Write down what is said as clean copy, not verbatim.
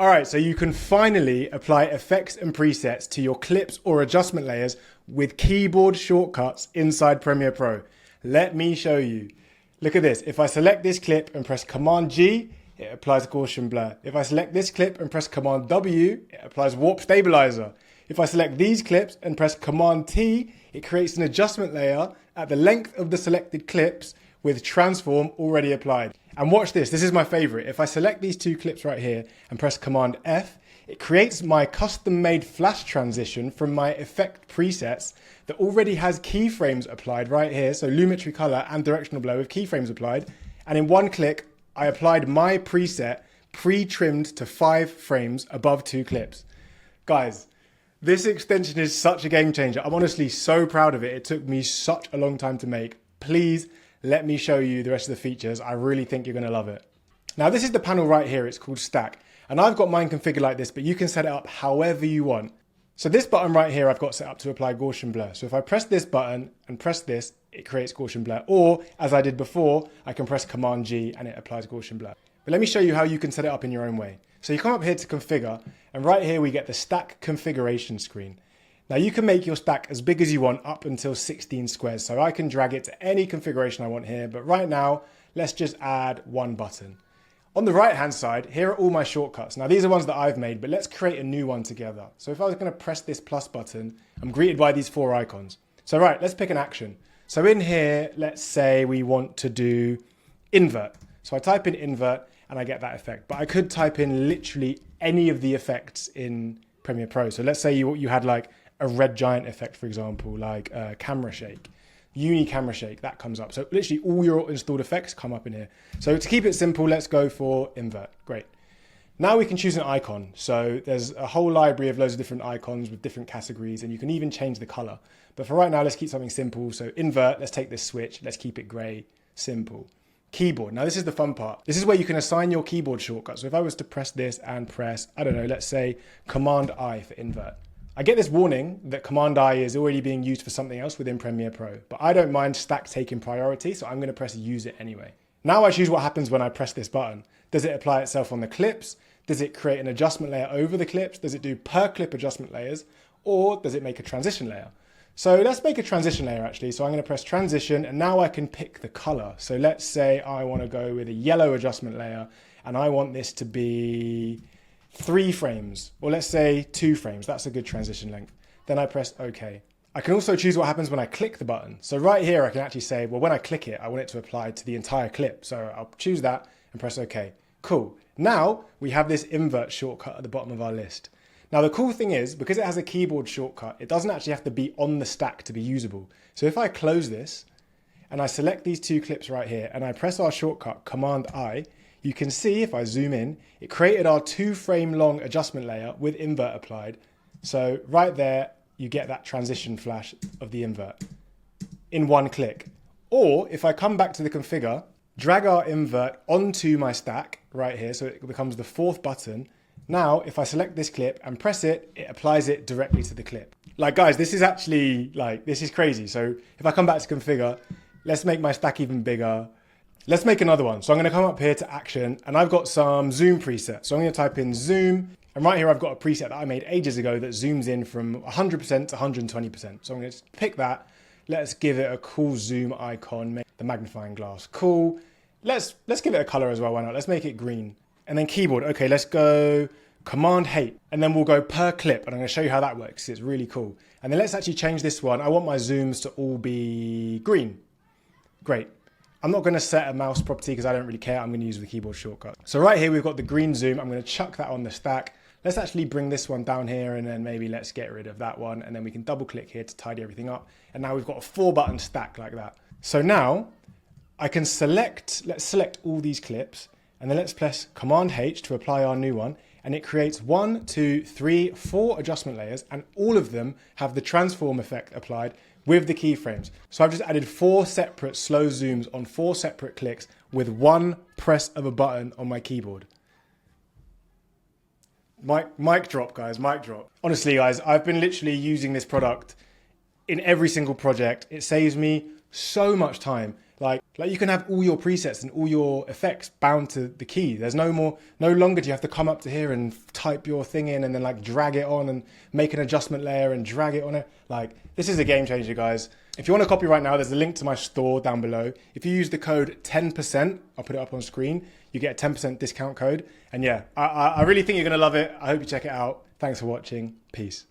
All right, so you can finally apply effects and presets to your clips or adjustment layers with keyboard shortcuts inside Premiere Pro. Let me show you. Look at this. If I select this clip and press Command G, it applies Gaussian blur. If I select this clip and press Command W, it applies warp stabilizer. If I select these clips and press Command T, it creates an adjustment layer at the length of the selected clips with transform already applied. And watch this, this is my favorite. If I select these two clips right here and press Command F, it creates my custom-made flash transition from my effect presets that already has keyframes applied right here. So lumetri color and directional blur with keyframes applied. And in one click, I applied my preset pre-trimmed to 5 frames above 2 clips. Guys, this extension is such a game changer. I'm honestly so proud of it. It took me such a long time to make. Please let me show you the rest of the features. I really think you're gonna love it. Now this is the panel right here, it's called Stack. And I've got mine configured like this, but you can set it up however you want. So this button right here, I've got set up to apply Gaussian blur. So if I press this button and press this, it creates Gaussian blur. Or as I did before, I can press Command G and it applies Gaussian blur. But let me show you how you can set it up in your own way. So you come up here to configure, and right here we get the stack configuration screen. Now you can make your stack as big as you want up until 16 squares. So I can drag it to any configuration I want here, but right now, let's just add one button. On the right-hand side, here are all my shortcuts. Now these are ones that I've made, but let's create a new one together. So if I was gonna press this plus button, I'm greeted by these 4 icons. So right, let's pick an action. So in here, let's say we want to do invert. So I type in invert and I get that effect, but I could type in literally any of the effects in Premiere Pro. So let's say you had like a red giant effect, for example, like camera shake, uni camera shake, that comes up. So literally all your installed effects come up in here. So to keep it simple, let's go for invert. Great. Now we can choose an icon. So there's a whole library of loads of different icons with different categories, and you can even change the color. But for right now, let's keep something simple. So invert, let's take this switch, let's keep it gray, simple. Keyboard. Now this is the fun part. This is where you can assign your keyboard shortcut. So if I was to press this and press, I don't know, let's say Command I for invert. I get this warning that Command I is already being used for something else within Premiere Pro, but I don't mind stack taking priority, so I'm gonna press use it anyway. Now I choose what happens when I press this button. Does it apply itself on the clips? Does it create an adjustment layer over the clips? Does it do per clip adjustment layers? Or does it make a transition layer? So let's make a transition layer actually. So I'm gonna press transition and now I can pick the color. So let's say I wanna go with a yellow adjustment layer and I want this to be 3 frames, or let's say 2 frames. That's a good transition length. Then I press OK. I can also choose what happens when I click the button. So right here, I can actually say, well, when I click it, I want it to apply to the entire clip. So I'll choose that and press OK. Cool. Now we have this invert shortcut at the bottom of our list. Now the cool thing is, because it has a keyboard shortcut, it doesn't actually have to be on the stack to be usable. So if I close this and I select these 2 clips right here and I press our shortcut Command I, you can see if I zoom in, it created our 2 frame long adjustment layer with invert applied. So right there, you get that transition flash of the invert in one click. Or if I come back to the configure, drag our invert onto my stack right here, so it becomes the 4th button. Now, if I select this clip and press it, it applies it directly to the clip. Like guys, this is actually this is crazy. So if I come back to configure, let's make my stack even bigger. Let's make another one. So I'm gonna come up here to action and I've got some zoom presets. So I'm gonna type in zoom, and right here I've got a preset that I made ages ago that zooms in from 100% to 120%. So I'm gonna pick that. Let's give it a cool zoom icon, make the magnifying glass cool. Let's give it a color as well, why not? Let's make it green. And then keyboard, okay, let's go Command H, and then we'll go per clip, and I'm gonna show you how that works. It's really cool. And then let's actually change this one. I want my zooms to all be green. Great. I'm not gonna set a mouse property because I don't really care. I'm gonna use the keyboard shortcut. So right here, we've got the green zoom. I'm gonna chuck that on the stack. Let's actually bring this one down here and then maybe let's get rid of that one. And then we can double click here to tidy everything up. And now we've got a 4-button stack like that. So now I can select, let's select all these clips and then let's press Command H to apply our new one. And it creates 1, 2, 3, 4 adjustment layers, and all of them have the transform effect applied with the keyframes. So I've just added 4 separate slow zooms on 4 separate clicks with 1 press of a button on my keyboard. Mic drop, guys, mic drop. Honestly, guys, I've been literally using this product in every single project. It saves me so much time. Like you can have all your presets and all your effects bound to the key. There's no longer do you have to come up to here and type your thing in and then like drag it on and make an adjustment layer and drag it on it. Like, this is a game changer, guys. If you want a copy right now, there's a link to my store down below. If you use the code 10%, I'll put it up on screen, you get a 10% discount code. And yeah, I really think you're gonna love it. I hope you check it out. Thanks for watching. Peace.